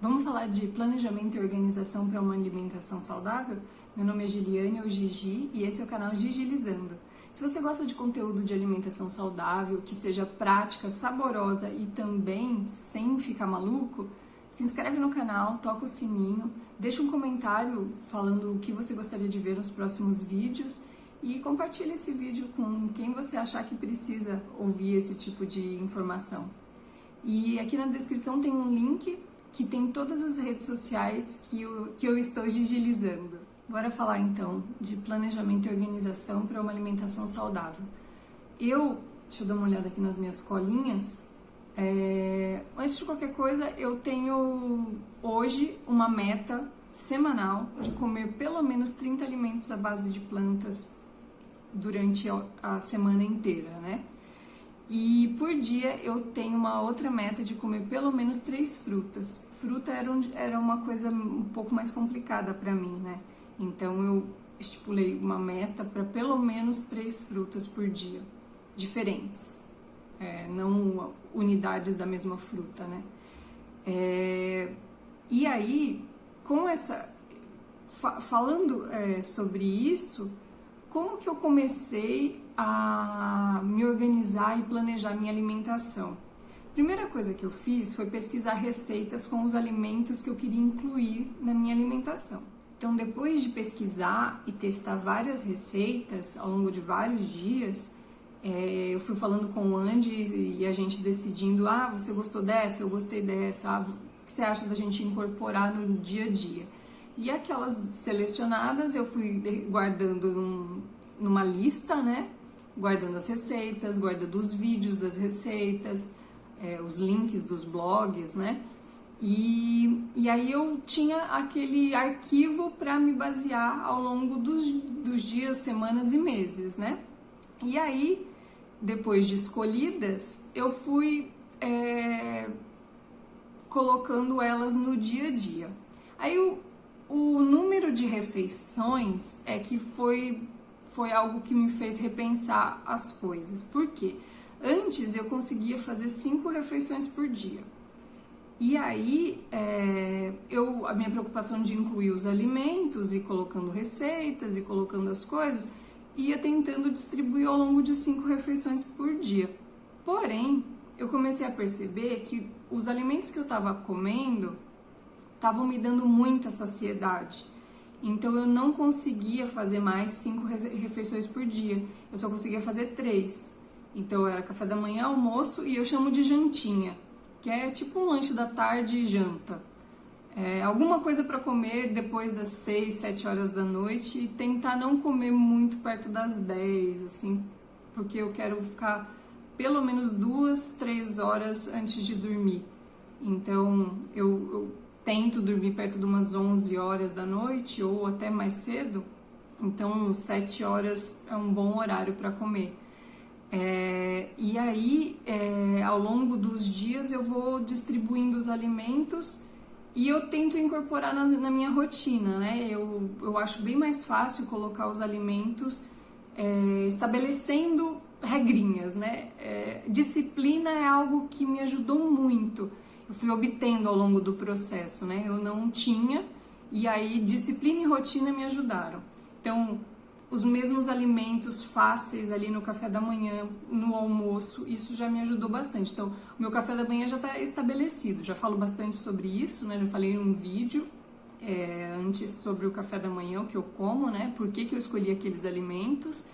Vamos falar de planejamento e organização para uma alimentação saudável? Meu nome é Giliane, ou Gigi, e esse é o canal Gigilizando. Se você gosta de conteúdo de alimentação saudável, que seja prática, saborosa e também sem ficar maluco, se inscreve no canal, toca o sininho, deixa um comentário falando o que você gostaria de ver nos próximos vídeos e compartilha esse vídeo com quem você achar que precisa ouvir esse tipo de informação. E aqui na descrição tem um link que tem todas as redes sociais que eu estou gigilizando. Bora falar então de planejamento e organização para uma alimentação saudável. Deixa eu dar uma olhada aqui nas minhas colinhas. Antes de qualquer coisa, eu tenho hoje uma meta semanal de comer pelo menos 30 alimentos à base de plantas durante a semana inteira, né? E por dia eu tenho uma outra meta de comer pelo menos 3 frutas. Fruta era uma coisa um pouco mais complicada para mim, né? Então eu estipulei uma meta para pelo menos 3 frutas por dia, diferentes, não unidades da mesma fruta, né? E aí, falando sobre isso, como que eu comecei a me organizar e planejar minha alimentação? Primeira coisa que eu fiz foi pesquisar receitas com os alimentos que eu queria incluir na minha alimentação. Então, depois de pesquisar e testar várias receitas ao longo de vários dias, eu fui falando com o Andy e a gente decidindo, você gostou dessa? Eu gostei dessa. O que você acha da gente incorporar no dia a dia? E aquelas selecionadas eu fui guardando numa lista, né? Guardando as receitas, guardando os vídeos das receitas, os links dos blogs, né? E aí eu tinha aquele arquivo para me basear ao longo dos dias, semanas e meses, né? E aí, depois de escolhidas, eu fui colocando elas no dia a dia. Aí o número de refeições que foi algo que me fez repensar as coisas. Por quê? Antes eu conseguia fazer 5 refeições por dia. E aí a minha preocupação de incluir os alimentos e colocando receitas e colocando as coisas, ia tentando distribuir ao longo de 5 refeições por dia. Porém, eu comecei a perceber que os alimentos que eu estava comendo estavam me dando muita saciedade. Então eu não conseguia fazer mais 5 refeições por dia. Eu só conseguia fazer 3. Então era café da manhã, almoço e eu chamo de jantinha, que é tipo um lanche da tarde e janta. Alguma coisa para comer depois das 6, 7 horas da noite e tentar não comer muito perto das 10, assim, porque eu quero ficar pelo menos 2, 3 horas antes de dormir. Então eu tento dormir perto de umas 11 horas da noite ou até mais cedo, então 7 horas é um bom horário para comer. E aí, ao longo dos dias, eu vou distribuindo os alimentos e eu tento incorporar na minha rotina, né? Eu acho bem mais fácil colocar os alimentos estabelecendo regrinhas, né? Disciplina é algo que me ajudou muito. Eu fui obtendo ao longo do processo, né? Eu não tinha, e aí disciplina e rotina me ajudaram. Então, os mesmos alimentos fáceis ali no café da manhã, no almoço, isso já me ajudou bastante. Então, o meu café da manhã já está estabelecido, já falo bastante sobre isso, né? Já falei num vídeo antes sobre o café da manhã, o que eu como, né? Por que eu escolhi aqueles alimentos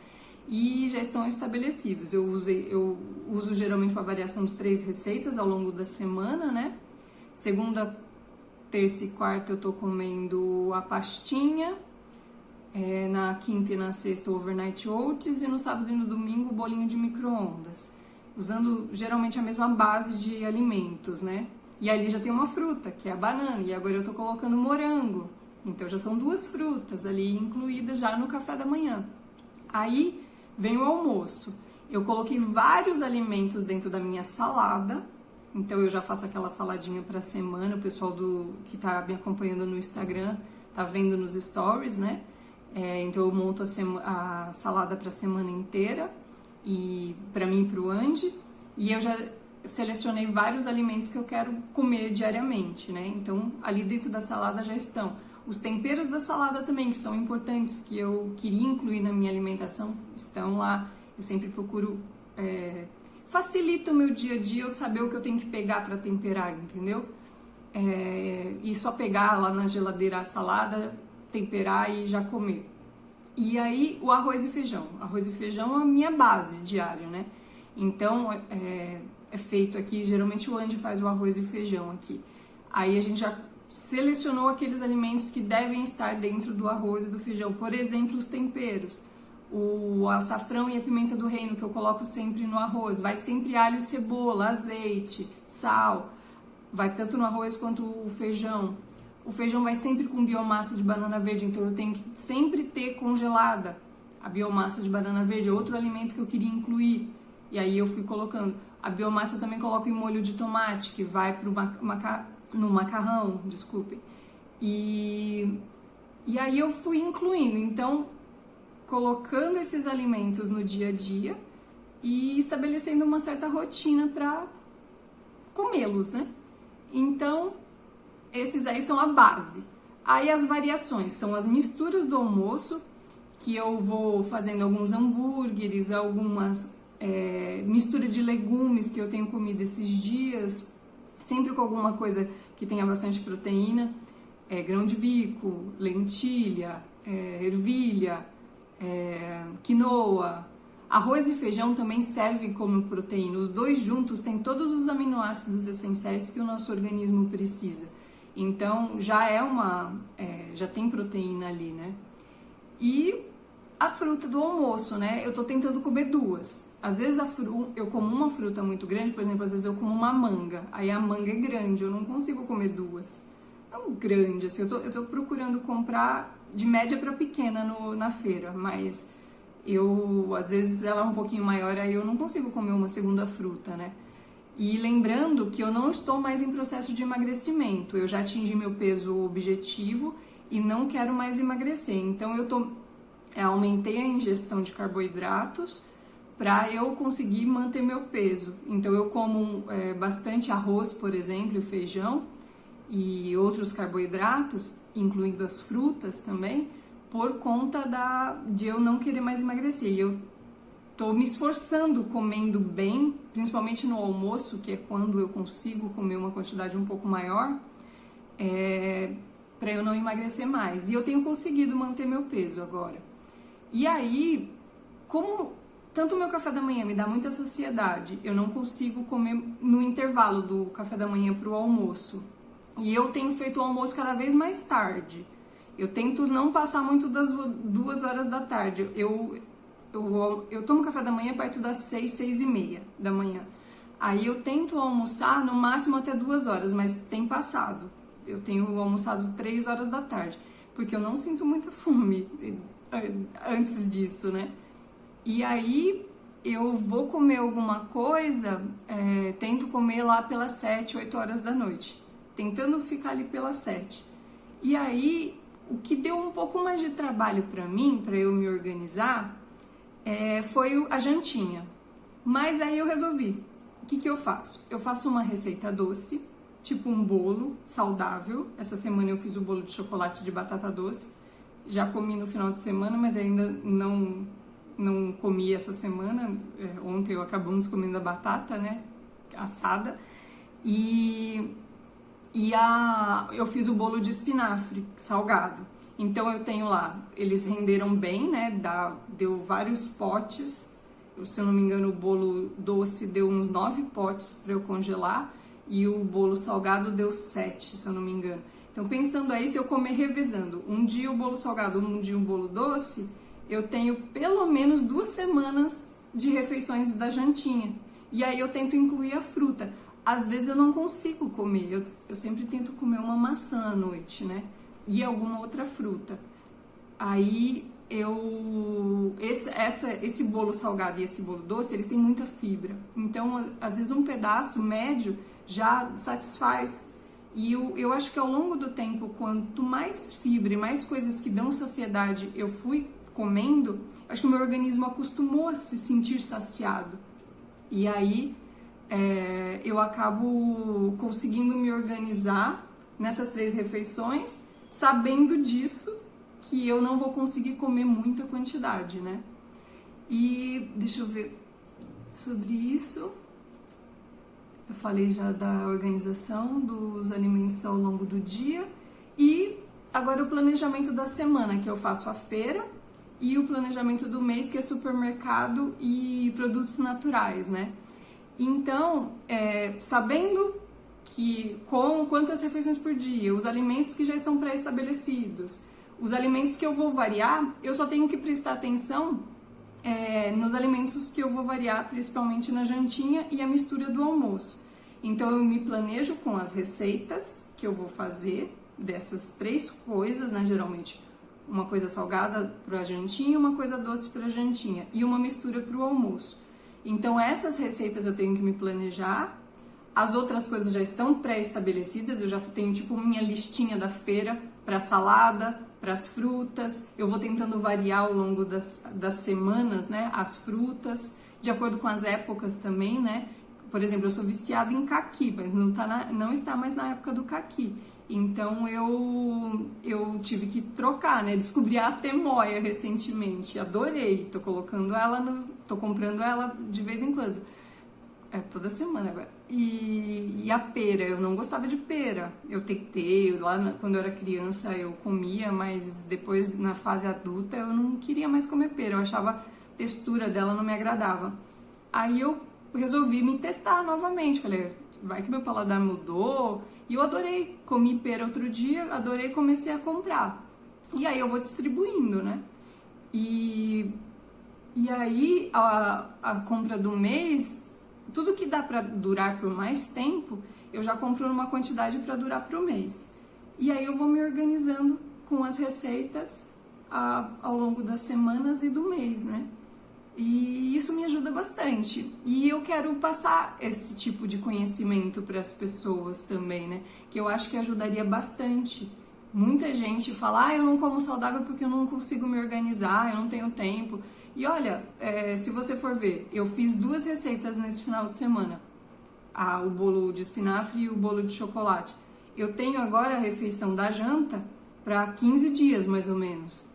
e já estão estabelecidos. Eu uso geralmente uma variação de 3 receitas ao longo da semana, né? Segunda, terça e quarta eu tô comendo a pastinha, na quinta e na sexta o overnight oats e no sábado e no domingo o bolinho de micro-ondas, usando geralmente a mesma base de alimentos, né? E ali já tem uma fruta, que é a banana, e agora eu tô colocando morango, então já são 2 frutas ali incluídas já no café da manhã. Aí vem o almoço, eu coloquei vários alimentos dentro da minha salada, então eu já faço aquela saladinha pra semana, o pessoal que tá me acompanhando no Instagram tá vendo nos stories, né? Então eu monto a salada para a semana inteira e para mim e para o Andy, e eu já selecionei vários alimentos que eu quero comer diariamente, né? Então, ali dentro da salada já estão os temperos da salada também, que são importantes, que eu queria incluir na minha alimentação, estão lá. Eu sempre procuro... facilita o meu dia a dia eu saber o que eu tenho que pegar para temperar, entendeu? E só pegar lá na geladeira a salada, temperar e já comer. E aí, o arroz e feijão. Arroz e feijão é a minha base diária, né? Então, é feito aqui, geralmente o Andy faz o arroz e o feijão aqui. Aí a gente já selecionou aqueles alimentos que devem estar dentro do arroz e do feijão. Por exemplo, os temperos. O açafrão e a pimenta do reino, que eu coloco sempre no arroz. Vai sempre alho e cebola, azeite, sal. Vai tanto no arroz quanto o feijão. O feijão vai sempre com biomassa de banana verde, então eu tenho que sempre ter congelada a biomassa de banana verde. É outro alimento que eu queria incluir. E aí eu fui colocando. A biomassa eu também coloco em molho de tomate, que vai no macarrão, desculpem. E aí eu fui incluindo. Então, colocando esses alimentos no dia a dia e estabelecendo uma certa rotina para comê-los, né? Então, esses aí são a base. Aí as variações são as misturas do almoço, que eu vou fazendo alguns hambúrgueres, algumas mistura de legumes que eu tenho comido esses dias, sempre com alguma coisa que tenha bastante proteína, grão de bico, lentilha, ervilha, quinoa. Arroz e feijão também servem como proteína. Os dois juntos têm todos os aminoácidos essenciais que o nosso organismo precisa. Então já já tem proteína ali, né? E a fruta do almoço, né? Eu tô tentando comer duas. Às vezes eu como uma fruta muito grande, por exemplo, às vezes eu como uma manga. Aí a manga é grande, eu não consigo comer duas. Não grande, assim, eu tô procurando comprar de média para pequena na feira, mas às vezes ela é um pouquinho maior, aí eu não consigo comer uma segunda fruta, né? E lembrando que eu não estou mais em processo de emagrecimento, eu já atingi meu peso objetivo e não quero mais emagrecer. Então aumentei a ingestão de carboidratos para eu conseguir manter meu peso. Então eu como bastante arroz, por exemplo, feijão e outros carboidratos, incluindo as frutas também, por conta de eu não querer mais emagrecer. E eu tô me esforçando comendo bem, principalmente no almoço, que é quando eu consigo comer uma quantidade um pouco maior, para eu não emagrecer mais. E eu tenho conseguido manter meu peso agora. E aí, como tanto o meu café da manhã me dá muita saciedade, eu não consigo comer no intervalo do café da manhã para o almoço. E eu tenho feito o almoço cada vez mais tarde. Eu tento não passar muito das 2 horas da tarde. Eu tomo café da manhã perto das 6, 6:30 da manhã. Aí eu tento almoçar no máximo até 2 horas, mas tem passado. Eu tenho almoçado 3 horas da tarde, porque eu não sinto muita fome antes disso, né? E aí eu vou comer alguma coisa, tento comer lá pelas 7, 8 horas da noite, tentando ficar ali pelas 7. E aí, o que deu um pouco mais de trabalho para mim, para eu me organizar, foi a jantinha. Mas aí eu resolvi, o que eu faço? Eu faço uma receita doce, tipo um bolo saudável. Essa semana eu fiz o bolo de chocolate de batata doce. Já comi no final de semana, mas ainda não comi essa semana. Ontem acabamos comendo a batata, né, assada. E eu fiz o bolo de espinafre salgado. Então eu tenho lá, eles renderam bem, né, deu vários potes. Se eu não me engano, o bolo doce deu uns 9 potes para eu congelar e o bolo salgado deu 7, se eu não me engano. Então, pensando aí, se eu comer revezando, um dia o bolo salgado, um dia o bolo doce, eu tenho pelo menos 2 semanas de refeições da jantinha. E aí eu tento incluir a fruta. Às vezes eu não consigo comer, eu sempre tento comer uma maçã à noite, né? E alguma outra fruta. Aí esse bolo salgado e esse bolo doce, eles têm muita fibra. Então, às vezes um pedaço médio já satisfaz. E eu acho que ao longo do tempo, quanto mais fibra e mais coisas que dão saciedade eu fui comendo, acho que o meu organismo acostumou a se sentir saciado. E aí eu acabo conseguindo me organizar nessas 3 refeições, sabendo disso, que eu não vou conseguir comer muita quantidade, né? E deixa eu ver sobre isso. Eu falei já da organização dos alimentos ao longo do dia. E agora o planejamento da semana, que eu faço a feira, e o planejamento do mês, que é supermercado e produtos naturais, né? Então, sabendo que com quantas refeições por dia, os alimentos que já estão pré-estabelecidos, os alimentos que eu vou variar, eu só tenho que prestar atenção nos alimentos que eu vou variar, principalmente na jantinha e a mistura do almoço. Então eu me planejo com as receitas que eu vou fazer dessas 3 coisas, né? Geralmente uma coisa salgada para a jantinha, uma coisa doce para a jantinha e uma mistura para o almoço. Então essas receitas eu tenho que me planejar. As outras coisas já estão pré-estabelecidas, eu já tenho tipo minha listinha da feira para salada, para as frutas. Eu vou tentando variar ao longo das semanas, né, as frutas, de acordo com as épocas também, né? Por exemplo, eu sou viciada em caqui, mas não está mais na época do caqui. Então eu tive que trocar, né? Descobri a temoia recentemente, adorei. Tô comprando ela de vez em quando. Toda semana agora. E a pera, eu não gostava de pera. Eu tentei, quando eu era criança eu comia, mas depois na fase adulta eu não queria mais comer pera. Eu achava a textura dela não me agradava. Aí eu resolvi me testar novamente. Falei, vai que meu paladar mudou. E eu adorei. Comi pera outro dia, adorei, comecei a comprar. E aí eu vou distribuindo, né? E aí a compra do mês, tudo que dá para durar por mais tempo, eu já compro numa quantidade para durar para o mês. E aí eu vou me organizando com as receitas ao longo das semanas e do mês, né? E isso me ajuda bastante. E eu quero passar esse tipo de conhecimento para as pessoas também, né? Que eu acho que ajudaria bastante. Muita gente fala, eu não como saudável porque eu não consigo me organizar, eu não tenho tempo. E olha, se você for ver, eu fiz 2 receitas nesse final de semana. O bolo de espinafre e o bolo de chocolate. Eu tenho agora a refeição da janta para 15 dias, mais ou menos.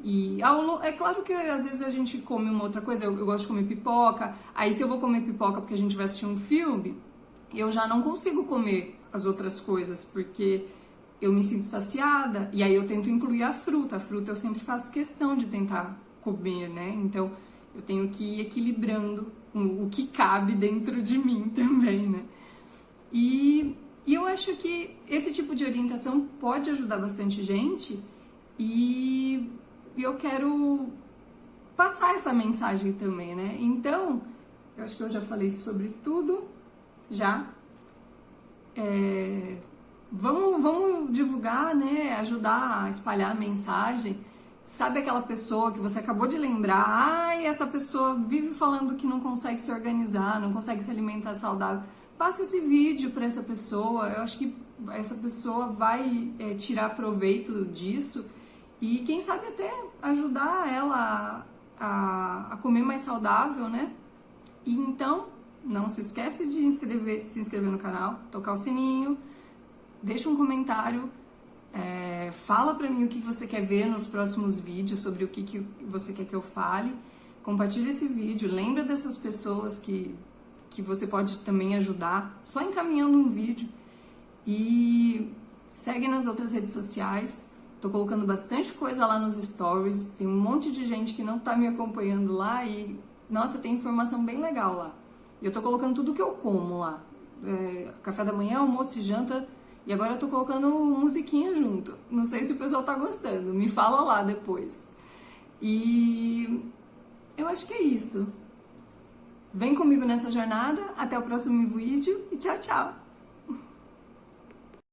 E é claro que às vezes a gente come uma outra coisa, eu gosto de comer pipoca. Aí se eu vou comer pipoca porque a gente vai assistir um filme, eu já não consigo comer as outras coisas, porque eu me sinto saciada. E aí eu tento incluir a fruta. A fruta eu sempre faço questão de tentar comer, né? Então eu tenho que ir equilibrando o que cabe dentro de mim também, né? E eu acho que esse tipo de orientação pode ajudar bastante gente, e eu quero passar essa mensagem também, né? Então, eu acho que eu já falei sobre tudo, já. Vamos divulgar, né? Ajudar a espalhar a mensagem. Sabe aquela pessoa que você acabou de lembrar? Essa pessoa vive falando que não consegue se organizar, não consegue se alimentar saudável. Passa esse vídeo para essa pessoa. Eu acho que essa pessoa vai tirar proveito disso e quem sabe até ajudar ela a comer mais saudável, né? E então, não se esquece de se inscrever no canal, tocar o sininho, deixa um comentário. Fala pra mim o que você quer ver nos próximos vídeos, sobre o que você quer que eu fale. Compartilha esse vídeo, lembra dessas pessoas que você pode também ajudar, só encaminhando um vídeo. E segue nas outras redes sociais, tô colocando bastante coisa lá nos stories, tem um monte de gente que não tá me acompanhando lá e, nossa, tem informação bem legal lá. E eu tô colocando tudo que eu como lá, café da manhã, almoço e janta. E agora eu tô colocando musiquinha junto. Não sei se o pessoal tá gostando. Me fala lá depois. E eu acho que é isso. Vem comigo nessa jornada. Até o próximo vídeo e tchau, tchau!